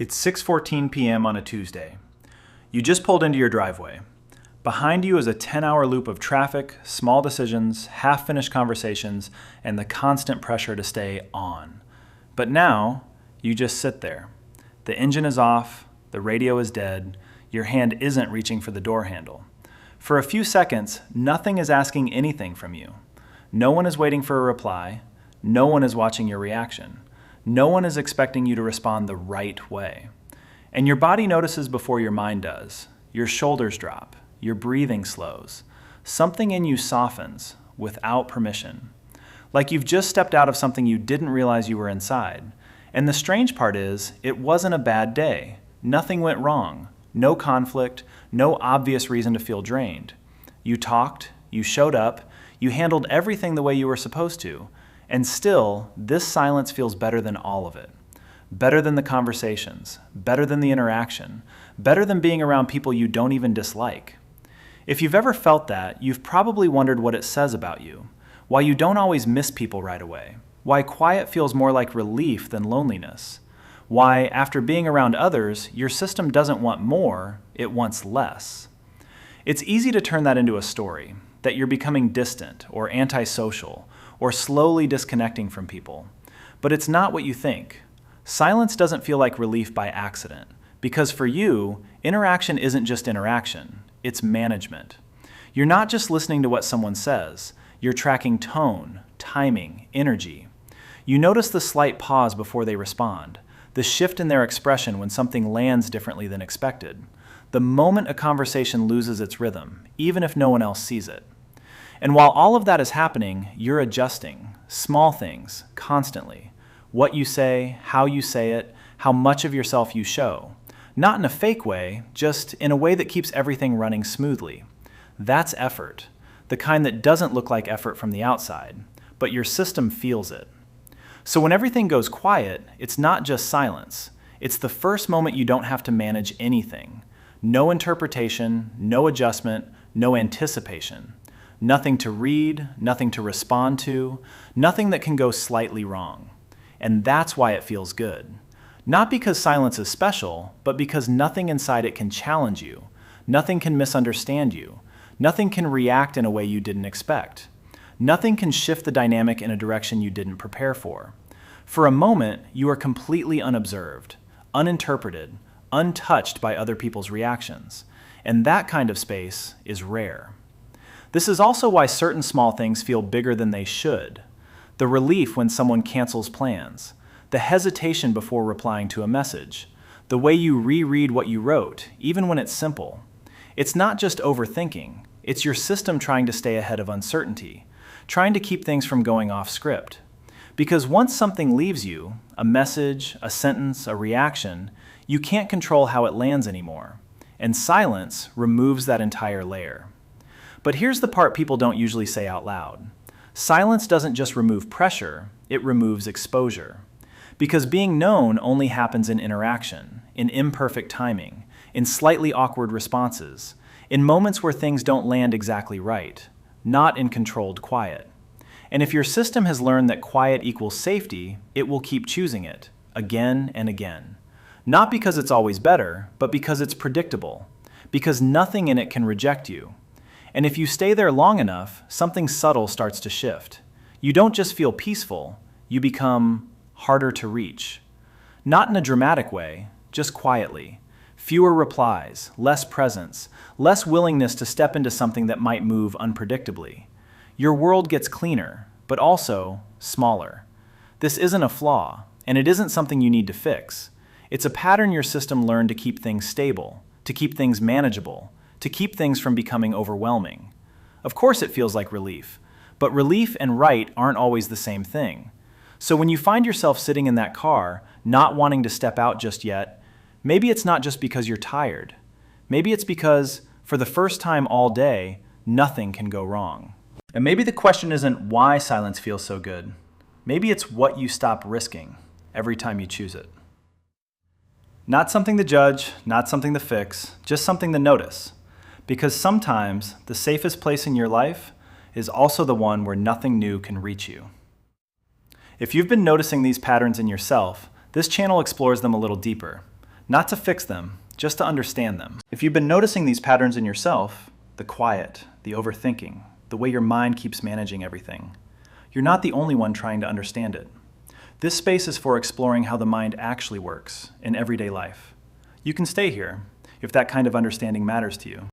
It's 6:14 p.m. on a Tuesday. You just pulled into your driveway. Behind you is a 10-hour loop of traffic, small decisions, half-finished conversations, and the constant pressure to stay on. But now, you just sit there. The engine is off, the radio is dead, your hand isn't reaching for the door handle. For a few seconds, nothing is asking anything from you. No one is waiting for a reply. No one is watching your reaction. No one is expecting you to respond the right way. And your body notices before your mind does. Your shoulders drop. Your breathing slows. Something in you softens without permission. Like you've just stepped out of something you didn't realize you were inside. And the strange part is, it wasn't a bad day. Nothing went wrong. No conflict. No obvious reason to feel drained. You talked. You showed up. You handled everything the way you were supposed to. And still, this silence feels better than all of it. Better than the conversations, better than the interaction, better than being around people you don't even dislike. If you've ever felt that, you've probably wondered what it says about you, why you don't always miss people right away, why quiet feels more like relief than loneliness, why, after being around others, your system doesn't want more, it wants less. It's easy to turn that into a story, that you're becoming distant or antisocial, or slowly disconnecting from people. But it's not what you think. Silence doesn't feel like relief by accident, because for you, interaction isn't just interaction, it's management. You're not just listening to what someone says, you're tracking tone, timing, energy. You notice the slight pause before they respond, the shift in their expression when something lands differently than expected, the moment a conversation loses its rhythm, even if no one else sees it. And while all of that is happening, you're adjusting, small things, constantly. What you say, how you say it, how much of yourself you show. Not in a fake way, just in a way that keeps everything running smoothly. That's effort, the kind that doesn't look like effort from the outside, but your system feels it. So when everything goes quiet, it's not just silence. It's the first moment you don't have to manage anything. No interpretation, no adjustment, no anticipation. Nothing to read, nothing to respond to, nothing that can go slightly wrong. And that's why it feels good. Not because silence is special, but because nothing inside it can challenge you. Nothing can misunderstand you. Nothing can react in a way you didn't expect. Nothing can shift the dynamic in a direction you didn't prepare for. For a moment, you are completely unobserved, uninterpreted, untouched by other people's reactions. And that kind of space is rare. This is also why certain small things feel bigger than they should. The relief when someone cancels plans, the hesitation before replying to a message, the way you reread what you wrote, even when it's simple. It's not just overthinking, it's your system trying to stay ahead of uncertainty, trying to keep things from going off script. Because once something leaves you, a message, a sentence, a reaction, you can't control how it lands anymore. And silence removes that entire layer. But here's the part people don't usually say out loud. Silence doesn't just remove pressure, it removes exposure. Because being known only happens in interaction, in imperfect timing, in slightly awkward responses, in moments where things don't land exactly right, not in controlled quiet. And if your system has learned that quiet equals safety, it will keep choosing it, again and again. Not because it's always better, but because it's predictable, because nothing in it can reject you. And if you stay there long enough, something subtle starts to shift. You don't just feel peaceful, you become harder to reach. Not in a dramatic way, just quietly. Fewer replies, less presence, less willingness to step into something that might move unpredictably. Your world gets cleaner, but also smaller. This isn't a flaw, and it isn't something you need to fix. It's a pattern your system learned to keep things stable, to keep things manageable, to keep things from becoming overwhelming. Of course it feels like relief, but relief and right aren't always the same thing. So when you find yourself sitting in that car, not wanting to step out just yet, maybe it's not just because you're tired. Maybe it's because, for the first time all day, nothing can go wrong. And maybe the question isn't why silence feels so good. Maybe it's what you stop risking every time you choose it. Not something to judge, not something to fix, just something to notice. Because sometimes the safest place in your life is also the one where nothing new can reach you. If you've been noticing these patterns in yourself, this channel explores them a little deeper. Not to fix them, just to understand them. If you've been noticing these patterns in yourself, the quiet, the overthinking, the way your mind keeps managing everything, you're not the only one trying to understand it. This space is for exploring how the mind actually works in everyday life. You can stay here if that kind of understanding matters to you.